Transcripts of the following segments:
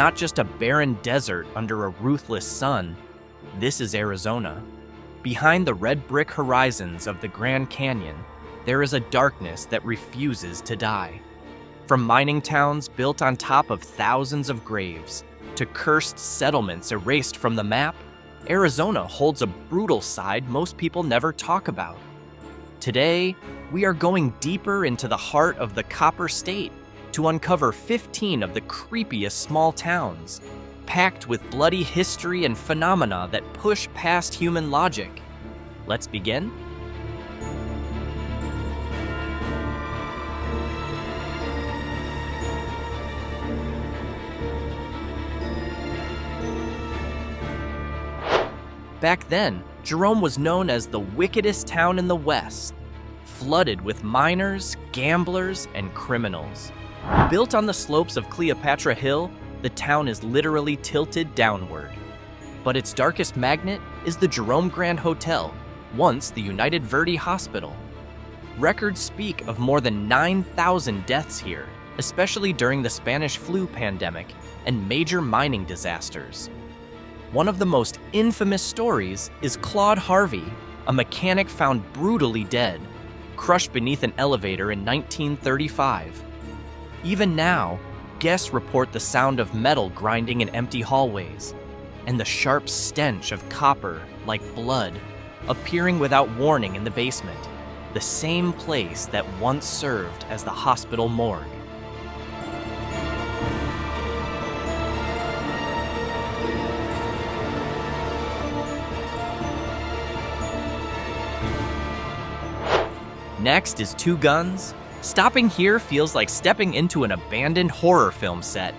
Not just a barren desert under a ruthless sun, this is Arizona. Behind the red brick horizons of the Grand Canyon, there is a darkness that refuses to die. From mining towns built on top of thousands of graves, to cursed settlements erased from the map, Arizona holds a brutal side most people never talk about. Today, we are going deeper into the heart of the Copper State to uncover 15 of the creepiest small towns, packed with bloody history and phenomena that push past human logic. Let's begin. Back then, Jerome was known as the wickedest town in the West, flooded with miners, gamblers, and criminals. Built on the slopes of Cleopatra Hill, the town is literally tilted downward. But its darkest magnet is the Jerome Grand Hotel, once the United Verdi Hospital. Records speak of more than 9,000 deaths here, especially during the Spanish flu pandemic and major mining disasters. One of the most infamous stories is Claude Harvey, a mechanic found brutally dead, crushed beneath an elevator in 1935. Even now, guests report the sound of metal grinding in empty hallways, and the sharp stench of copper, like blood, appearing without warning in the basement, the same place that once served as the hospital morgue. Next is Two Guns. Stopping here feels like stepping into an abandoned horror film set.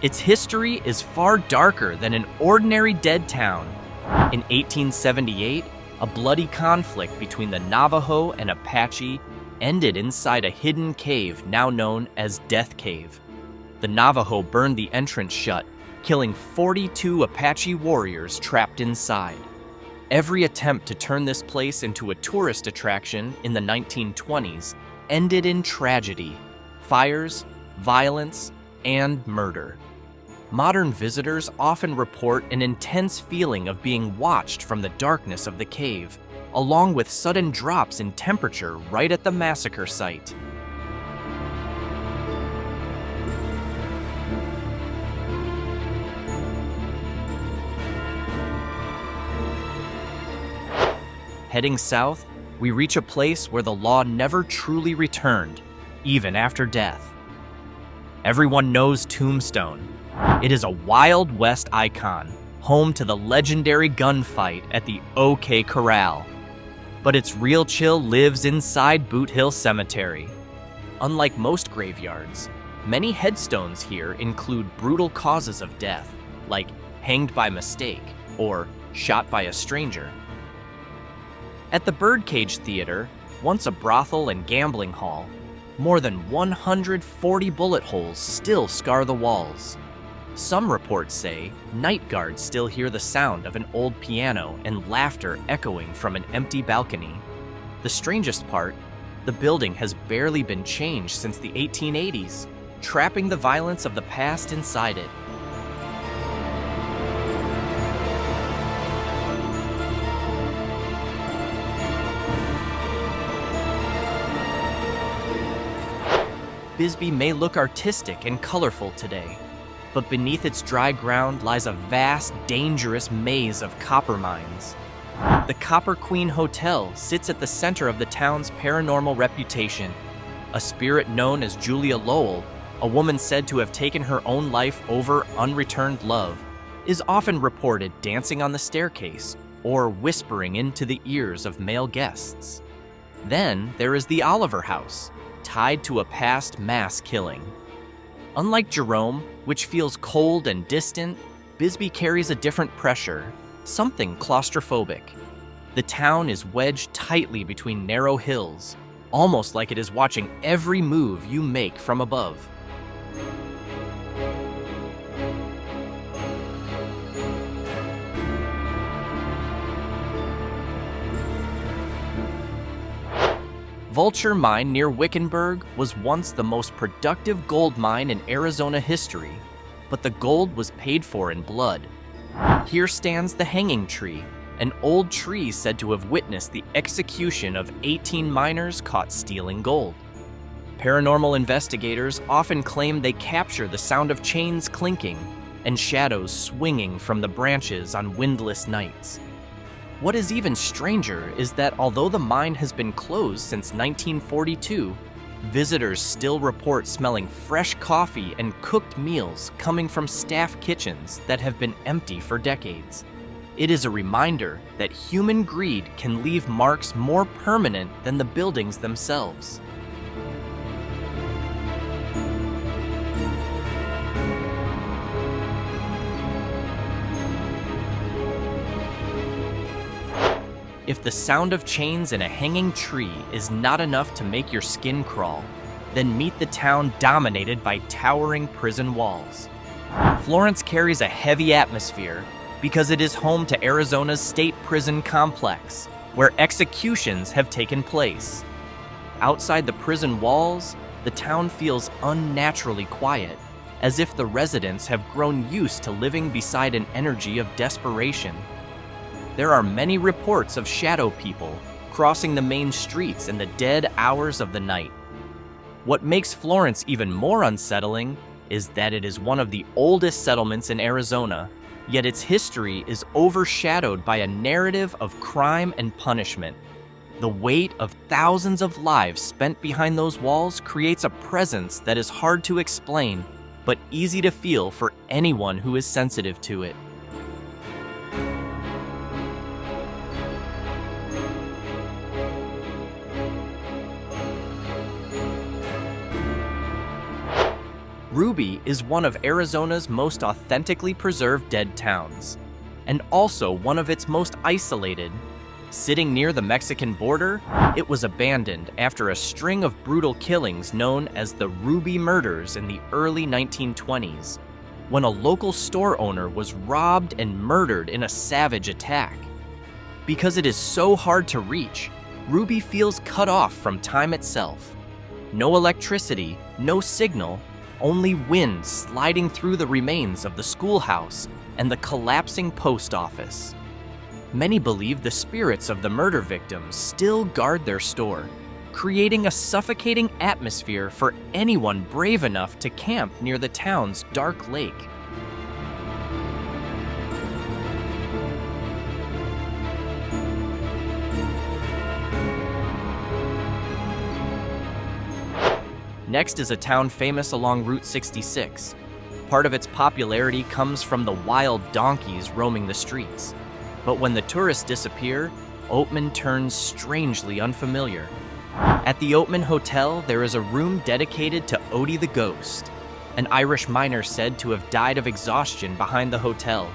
Its history is far darker than an ordinary dead town. In 1878, a bloody conflict between the Navajo and Apache ended inside a hidden cave now known as Death Cave. The Navajo burned the entrance shut, killing 42 Apache warriors trapped inside. Every attempt to turn this place into a tourist attraction in the 1920s ended in tragedy, fires, violence, and murder. Modern visitors often report an intense feeling of being watched from the darkness of the cave, along with sudden drops in temperature right at the massacre site. Heading south, we reach a place where the law never truly returned, even after death. Everyone knows Tombstone. It is a Wild West icon, home to the legendary gunfight at the OK Corral. But its real chill lives inside Boothill Cemetery. Unlike most graveyards, many headstones here include brutal causes of death, like hanged by mistake or shot by a stranger. At the Birdcage Theater, once a brothel and gambling hall, more than 140 bullet holes still scar the walls. Some reports say night guards still hear the sound of an old piano and laughter echoing from an empty balcony. The strangest part, the building has barely been changed since the 1880s, trapping the violence of the past inside it. Bisbee may look artistic and colorful today, but beneath its dry ground lies a vast, dangerous maze of copper mines. The Copper Queen Hotel sits at the center of the town's paranormal reputation. A spirit known as Julia Lowell, a woman said to have taken her own life over unreturned love, is often reported dancing on the staircase or whispering into the ears of male guests. Then there is the Oliver House, tied to a past mass killing. Unlike Jerome, which feels cold and distant, Bisbee carries a different pressure, something claustrophobic. The town is wedged tightly between narrow hills, almost like it is watching every move you make from above. Vulture Mine near Wickenburg was once the most productive gold mine in Arizona history, but the gold was paid for in blood. Here stands the Hanging Tree, an old tree said to have witnessed the execution of 18 miners caught stealing gold. Paranormal investigators often claim they capture the sound of chains clinking and shadows swinging from the branches on windless nights. What is even stranger is that although the mine has been closed since 1942, visitors still report smelling fresh coffee and cooked meals coming from staff kitchens that have been empty for decades. It is a reminder that human greed can leave marks more permanent than the buildings themselves. If the sound of chains in a hanging tree is not enough to make your skin crawl, then meet the town dominated by towering prison walls. Florence carries a heavy atmosphere because it is home to Arizona's state prison complex, where executions have taken place. Outside the prison walls, the town feels unnaturally quiet, as if the residents have grown used to living beside an energy of desperation. There are many reports of shadow people crossing the main streets in the dead hours of the night. What makes Florence even more unsettling is that it is one of the oldest settlements in Arizona, yet its history is overshadowed by a narrative of crime and punishment. The weight of thousands of lives spent behind those walls creates a presence that is hard to explain, but easy to feel for anyone who is sensitive to it. Ruby is one of Arizona's most authentically preserved dead towns, and also one of its most isolated. Sitting near the Mexican border, it was abandoned after a string of brutal killings known as the Ruby Murders in the early 1920s, when a local store owner was robbed and murdered in a savage attack. Because it is so hard to reach, Ruby feels cut off from time itself. No electricity, no signal, only wind sliding through the remains of the schoolhouse and the collapsing post office. Many believe the spirits of the murder victims still guard their store, creating a suffocating atmosphere for anyone brave enough to camp near the town's dark lake. Next is a town famous along Route 66. Part of its popularity comes from the wild donkeys roaming the streets. But when the tourists disappear, Oatman turns strangely unfamiliar. At the Oatman Hotel, there is a room dedicated to Odie the Ghost, an Irish miner said to have died of exhaustion behind the hotel.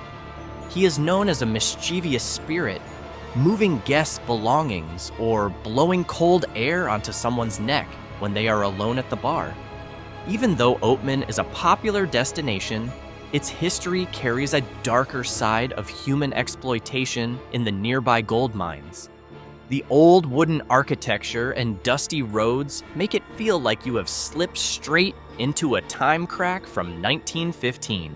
He is known as a mischievous spirit, moving guests' belongings or blowing cold air onto someone's neck when they are alone at the bar. Even though Oatman is a popular destination, its history carries a darker side of human exploitation in the nearby gold mines. The old wooden architecture and dusty roads make it feel like you have slipped straight into a time crack from 1915.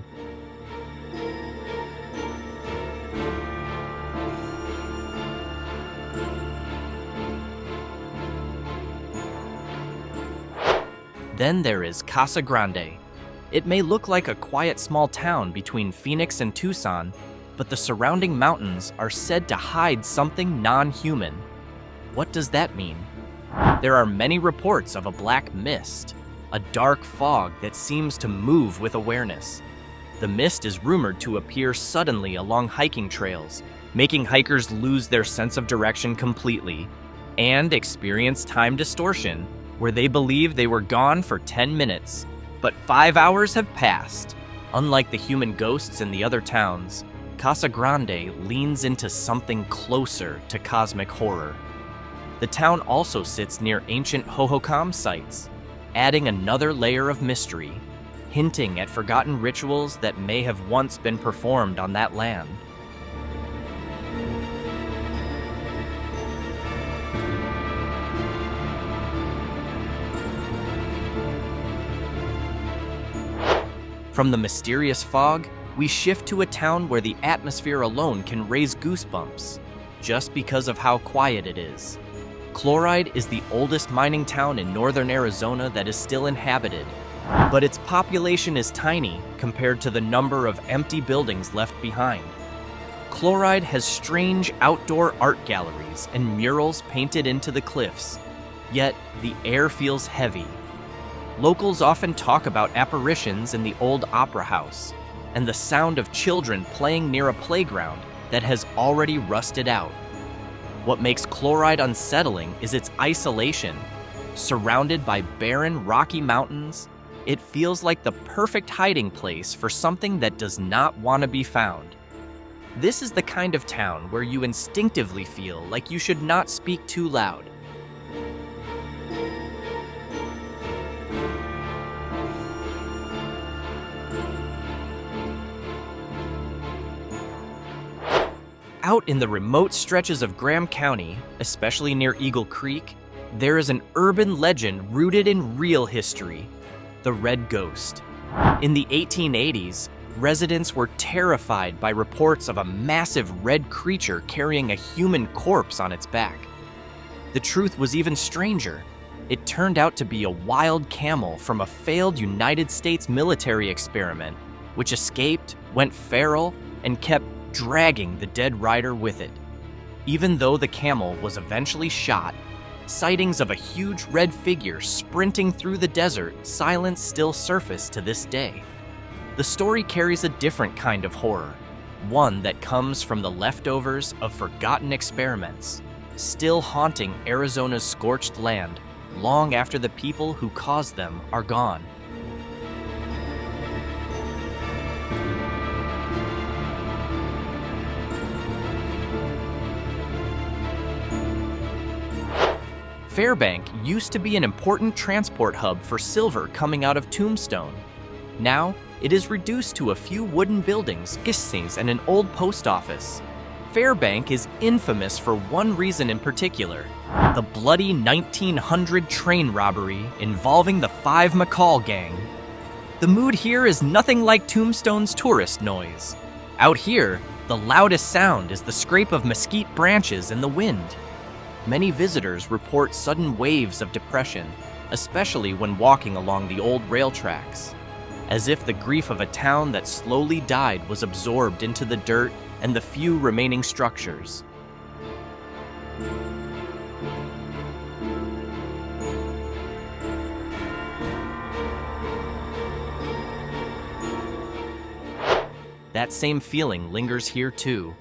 Then there is Casa Grande. It may look like a quiet small town between Phoenix and Tucson, but the surrounding mountains are said to hide something non-human. What does that mean? There are many reports of a black mist, a dark fog that seems to move with awareness. The mist is rumored to appear suddenly along hiking trails, making hikers lose their sense of direction completely, and experience time distortion, where they believe they were gone for 10 minutes, but 5 hours have passed. Unlike the human ghosts in the other towns, Casa Grande leans into something closer to cosmic horror. The town also sits near ancient Hohokam sites, adding another layer of mystery, hinting at forgotten rituals that may have once been performed on that land. From the mysterious fog, we shift to a town where the atmosphere alone can raise goosebumps, just because of how quiet it is. Chloride is the oldest mining town in northern Arizona that is still inhabited, but its population is tiny compared to the number of empty buildings left behind. Chloride has strange outdoor art galleries and murals painted into the cliffs, yet the air feels heavy. Locals often talk about apparitions in the old opera house and the sound of children playing near a playground that has already rusted out. What makes Chloride unsettling is its isolation. Surrounded by barren, rocky mountains, it feels like the perfect hiding place for something that does not want to be found. This is the kind of town where you instinctively feel like you should not speak too loud. Out in the remote stretches of Graham County, especially near Eagle Creek, there is an urban legend rooted in real history: the Red Ghost. In the 1880s, residents were terrified by reports of a massive red creature carrying a human corpse on its back. The truth was even stranger. It turned out to be a wild camel from a failed United States military experiment, which escaped, went feral, and kept dragging the dead rider with it. Even though the camel was eventually shot, sightings of a huge red figure sprinting through the desert silence still surface to this day. The story carries a different kind of horror, one that comes from the leftovers of forgotten experiments, still haunting Arizona's scorched land long after the people who caused them are gone. Fairbank used to be an important transport hub for silver coming out of Tombstone. Now, it is reduced to a few wooden buildings, and an old post office. Fairbank is infamous for one reason in particular: the bloody 1900 train robbery involving the Five McCall gang. The mood here is nothing like Tombstone's tourist noise. Out here, the loudest sound is the scrape of mesquite branches in the wind. Many visitors report sudden waves of depression, especially when walking along the old rail tracks, as if the grief of a town that slowly died was absorbed into the dirt and the few remaining structures. That same feeling lingers here too.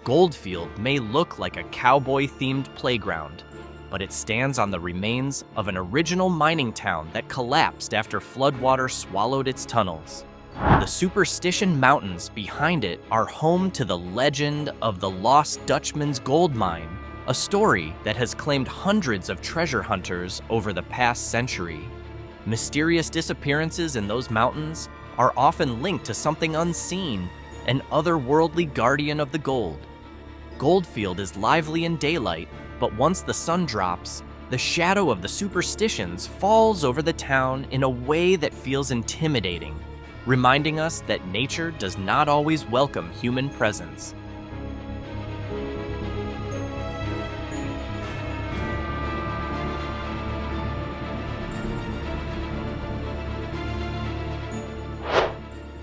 Goldfield may look like a cowboy-themed playground, but it stands on the remains of an original mining town that collapsed after floodwater swallowed its tunnels. The Superstition Mountains behind it are home to the legend of the Lost Dutchman's gold mine, a story that has claimed hundreds of treasure hunters over the past century. Mysterious disappearances in those mountains are often linked to something unseen, an otherworldly guardian of the gold. Goldfield is lively in daylight, but once the sun drops, the shadow of the superstitions falls over the town in a way that feels intimidating, reminding us that nature does not always welcome human presence.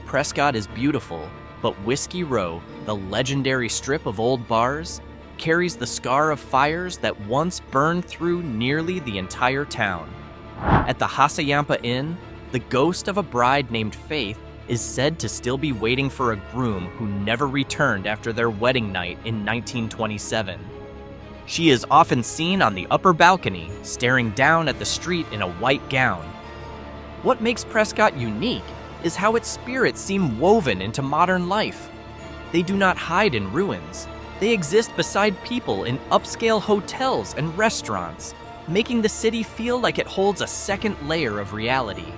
Prescott is beautiful, but Whiskey Row, the legendary strip of old bars, carries the scar of fires that once burned through nearly the entire town. At the Hassayampa Inn, the ghost of a bride named Faith is said to still be waiting for a groom who never returned after their wedding night in 1927. She is often seen on the upper balcony, staring down at the street in a white gown. What makes Prescott unique is how its spirits seem woven into modern life. They do not hide in ruins. They exist beside people in upscale hotels and restaurants, making the city feel like it holds a second layer of reality.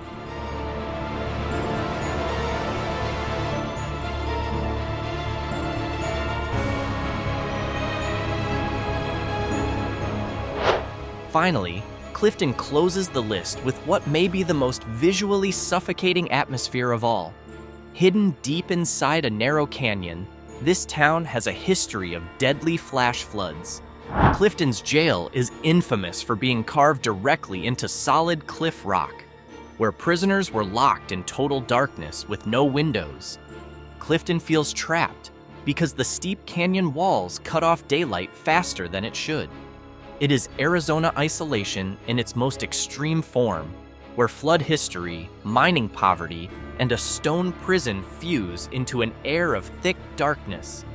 Finally, Clifton closes the list with what may be the most visually suffocating atmosphere of all: Hidden deep inside a narrow canyon, this town has a history of deadly flash floods. Clifton's jail is infamous for being carved directly into solid cliff rock, where prisoners were locked in total darkness with no windows. Clifton feels trapped because the steep canyon walls cut off daylight faster than it should. It is Arizona isolation in its most extreme form, where flood history, mining poverty, and a stone prison fuse into an air of thick darkness.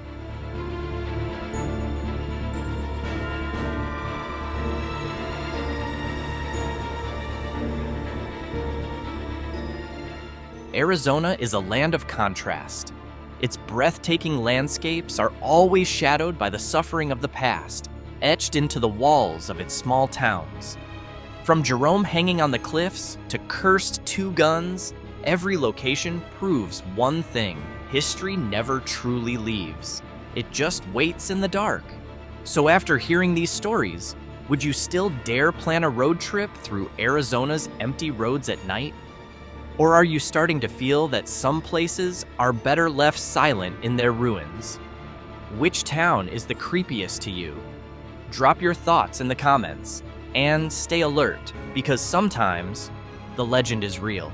Arizona is a land of contrast. Its breathtaking landscapes are always shadowed by the suffering of the past, etched into the walls of its small towns. From Jerome hanging on the cliffs to cursed two guns, every location proves one thing: history never truly leaves. It just waits in the dark. So after hearing these stories, would you still dare plan a road trip through Arizona's empty roads at night? Or are you starting to feel that some places are better left silent in their ruins? Which town is the creepiest to you? Drop your thoughts in the comments, and stay alert, because sometimes the legend is real.